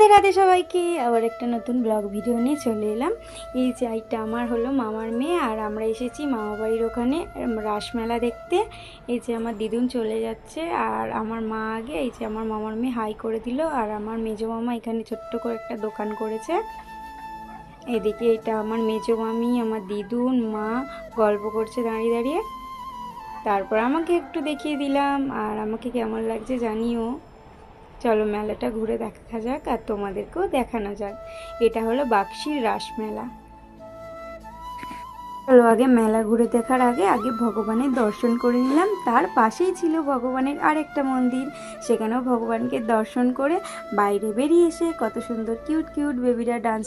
রাধে রাধে সবাইকে আবার একটা নতুন ব্লগ ভিডিও নিয়ে চলে এলাম। এই যে এইটা আমার হলো মামার মেয়ে, আর আমরা এসেছি মামা বাড়ির ওখানে রাসমেলা দেখতে। এই যে আমার দিদুন চলে যাচ্ছে, আর আমার মা আগে। এই যে আমার মামার মেয়ে হাই করে দিল, আর আমার মেজো মামা এখানে ছোট্ট করে একটা দোকান করেছে। এদিকে এটা আমার মেজো মামি, আমার দিদুন, মা গল্প করছে দাঁড়িয়ে দাঁড়িয়ে। তারপর আমাকে একটু দেখিয়ে দিলাম, আর আমাকে কেমন লাগছে জানিও। চলো মেলাটা ঘুরে দেখা যাক আর তোমাদেরকেও দেখানো যাক। এটা হলো বাক্সির রাসমেলা। চলো আগে মেলা ঘুরে দেখার আগে আগে ভগবানের দর্শন করে নিলাম। তার পাশেই ছিল ভগবানের আরেকটা মন্দির, সেখানেও ভগবানকে দর্শন করে বাইরে বেরিয়ে এসে কত সুন্দর কিউট কিউট বেবিরা ডান্স